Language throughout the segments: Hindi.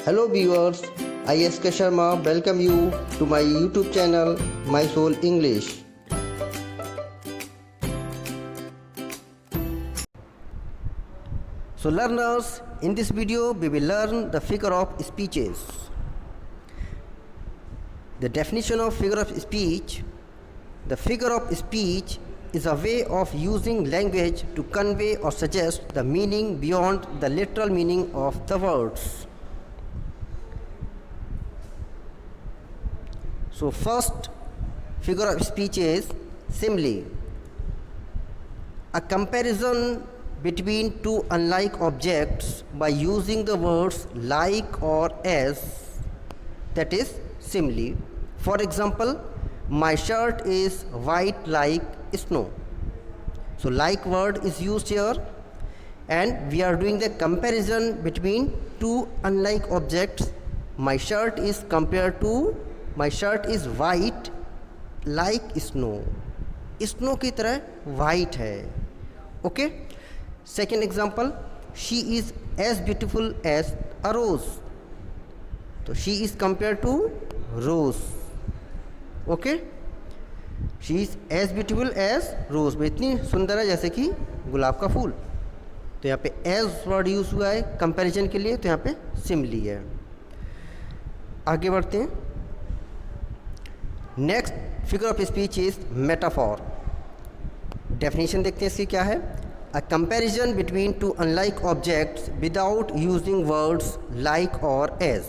Hello viewers, I S.K. Sharma welcome you to my YouTube channel My Soul English. So learners, in this video we will learn the figure of speeches. The definition of figure of speech. The figure of speech is a way of using language to convey or suggest the meaning beyond the literal meaning of the words. So first figure of speech is simile. A comparison between two unlike objects by using the words like or as, that is simile. For example, my shirt is white like snow. So like word is used here and we are doing the comparison between two unlike objects. My shirt is compared to my shirt is white like snow. Snow की तरह white है. Okay. Second example, she is as beautiful as a rose. तो she is compared to rose. Okay. she is as beautiful as rose. वो इतनी सुंदर है जैसे कि गुलाब का फूल. तो यहाँ पे as वर्ड यूज हुआ है कंपैरिजन के लिए, तो यहाँ पे सिमिली है. आगे बढ़ते हैं. Next figure of speech is metaphor. Definition देखते हैं इसकी क्या है. A comparison between two unlike objects without using words like और एज.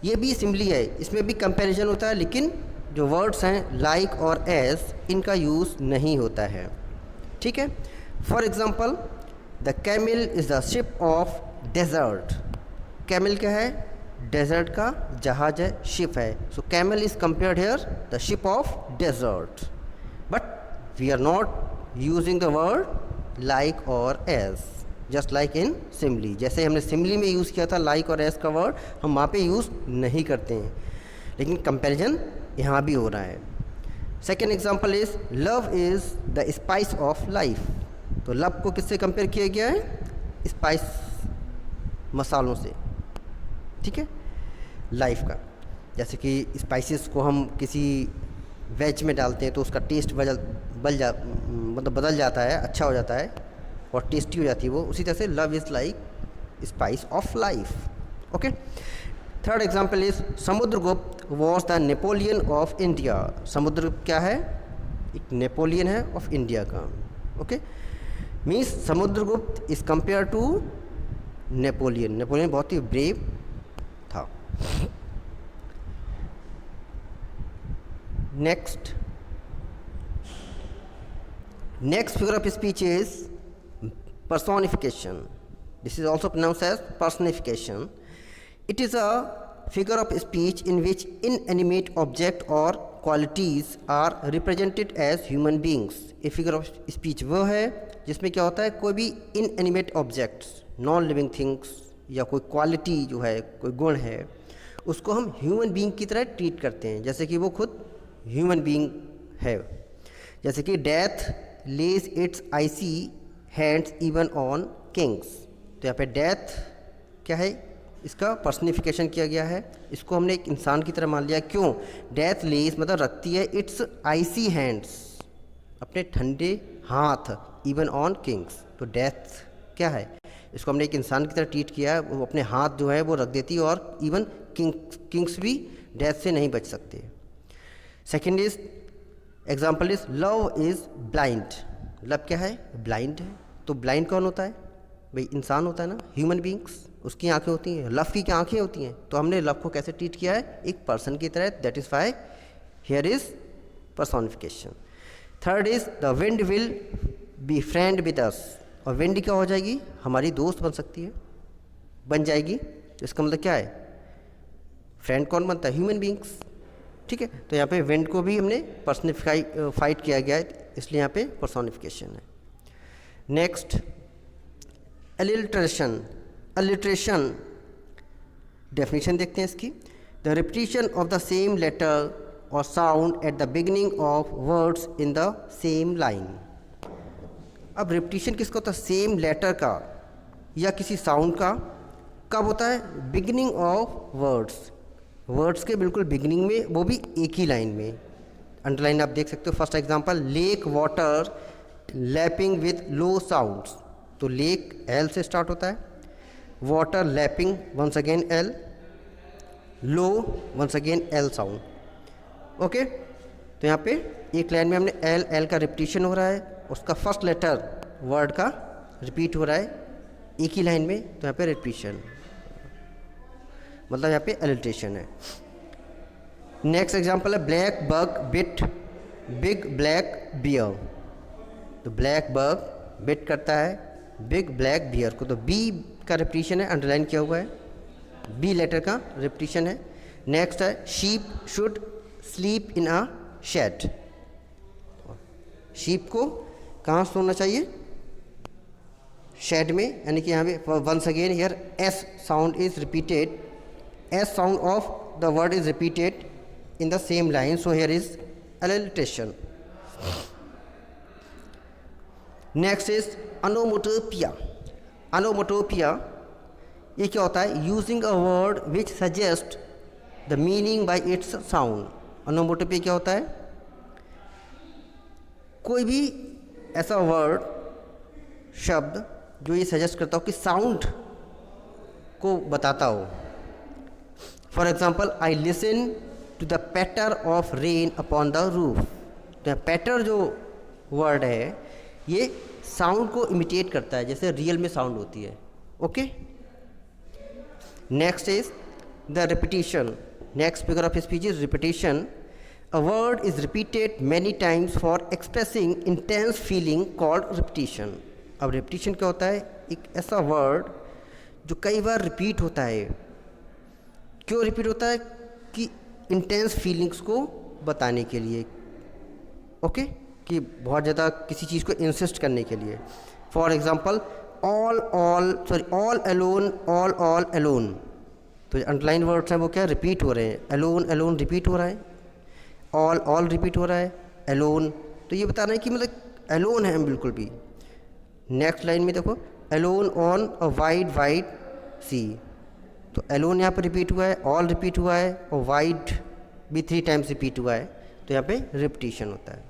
ये भी सिमिली है, इसमें भी कंपैरिजन होता है लेकिन जो वर्ड्स हैं लाइक और एज इनका यूज़ नहीं होता है. ठीक है. For example, the camel is the ship of desert. Camel क्या है? डेजर्ट का जहाज है, शिप है. So camel is compared here the ship of desert, but we are not using the word like और as, just like in simile. जैसे हमने सिमिली में यूज़ किया था लाइक और एज का वर्ड, हम वहाँ पे यूज़ नहीं करते हैं, लेकिन कंपैरिजन यहाँ भी हो रहा है. Second example is love is the spice of life. तो लव को किससे कंपेयर किया गया है? स्पाइस, मसालों से. ठीक है, लाइफ का. जैसे कि स्पाइसेस को हम किसी वेज में डालते हैं तो उसका टेस्ट बदल जाता है, अच्छा हो जाता है और टेस्टी हो जाती है वो. उसी तरह से love is like spice of life. Okay. Third example is Samudragupta was the Napoleon of India. Samudragupta क्या है? एक नेपोलियन है ऑफ इंडिया का. Okay. Means Samudragupta is compare to Napoleon. Napoleon बहुत ही ब्रेव था. Next figure of speech is personification. This is also pronounced as personification. It is a figure of speech in which inanimate object or qualities are represented as human beings. A figure of speech वो है जिसमें क्या होता है, कोई भी inanimate objects, non living things या कोई quality जो है, कोई गुण है, उसको हम human being की तरह ट्रीट करते हैं जैसे कि वो खुद human being है. जैसे कि death lays its icy hands even on kings. तो यहाँ पे डेथ क्या है? इसका पर्सनिफिकेशन किया गया है. इसको हमने एक इंसान की तरह मान लिया. क्यों? डेथ लेस मतलब रखती है इट्स आइसी हैंड्स, अपने ठंडे हाथ, इवन ऑन किंग्स. तो डेथ क्या है? इसको हमने एक इंसान की तरह ट्रीट किया है. वो अपने हाथ जो है वो रख देती है और इवन किंग्स भी डेथ से नहीं बच सकते. Second is example is love is blind. Love क्या है? ब्लाइंड है. तो ब्लाइंड कौन होता है? भाई इंसान होता है ना, ह्यूमन बींग्स. उसकी आंखें होती हैं. लव की क्या आंखें होती हैं? तो हमने लव को कैसे ट्रीट किया है? एक पर्सन की तरह. That is why here is personification. Third is the wind will be friend with us. और विंड क्या हो जाएगी? हमारी दोस्त बन सकती है, बन जाएगी. तो इसका मतलब क्या है? फ्रेंड कौन बनता है? Human beings. ठीक है. तो यहाँ पे विंड को भी हमने पर्सनिफाइड किया गया है, इसलिए यहाँ पे पर्सोनिफिकेशन है. Next alliteration. अलिट्रेशन डेफिनेशन देखते हैं इसकी. The repetition of the same letter और sound at the beginning of words in the same line. अब रिपीटिशन किसका होता है? सेम लेटर का या किसी साउंड का कब होता है? बिगिनिंग ऑफ वर्ड्स, वर्ड्स के बिल्कुल बिगिनिंग में, वो भी एक ही लाइन में। अंडरलाइन आप देख सकते हो। First example, lake water lapping with low sounds, तो लेक एल से स्टार्ट होता है, water lapping once again L, low once again L sound. Okay, तो यहाँ पे एक लाइन में हमने एल एल का रिपीटिशन हो रहा है, उसका फर्स्ट लेटर वर्ड का रिपीट हो रहा है एक ही लाइन में, तो यहाँ पे रिपीटिशन, मतलब यहाँ पे एलिट्रेशन है। नेक्स्ट एग्जांपल है, black bug bit big black bear, तो ब्लैक बग बिट करता है बिग ब्लैक बियर को, तो बी का रिपीटिशन है, अंडरलाइन किया हुआ है, बी लेटर का रिपीटिशन है। नेक्स्ट है, sheep should sleep in a shed, sheep को कहाँ सोना चाहिए? शेड में, यानी कि यहाँ पे once again here S sound is repeated, S sound of the word is repeated in the same line, so here is alliteration. Next is onomatopoeia. Onomatopoeia ये क्या होता है? Using a word which suggests the meaning by its sound. Onomatopoeia क्या होता है? कोई भी ऐसा वर्ड, शब्द जो ये सजेस्ट करता हो कि साउंड को बताता हो। For example, I listen to the patter of rain upon the roof, तो पैटर जो वर्ड है ये साउंड को इमिटेट करता है, जैसे रियल में साउंड होती है। Okay, next is the repetition. Next figure of speech is repetition. A word is repeated many times for expressing intense feeling called repetition. अब रिपीटिशन क्या होता है? एक ऐसा वर्ड जो कई बार रिपीट होता है। क्यों रिपीट होता है? कि इंटेंस फीलिंग्स को बताने के लिए, ओके, कि बहुत ज़्यादा किसी चीज़ को इंसिस्ट करने के लिए। For example, all alone, all alone, तो अंडरलाइन वर्ड्स हैं वो क्या रिपीट हो रहे हैं, अलोन रिपीट हो रहा है, ऑल रिपीट हो रहा है, अलोन, तो ये बता रहे हैं कि मतलब अलोन है हम बिल्कुल भी। नेक्स्ट लाइन में देखो, अलोन ऑन अ वाइड सी, तो अलोन यहाँ पर रिपीट हुआ है, ऑल रिपीट हुआ है और वाइड भी 3 टाइम्स रिपीट हुआ है, तो यहाँ पे रिपीटिशन होता है।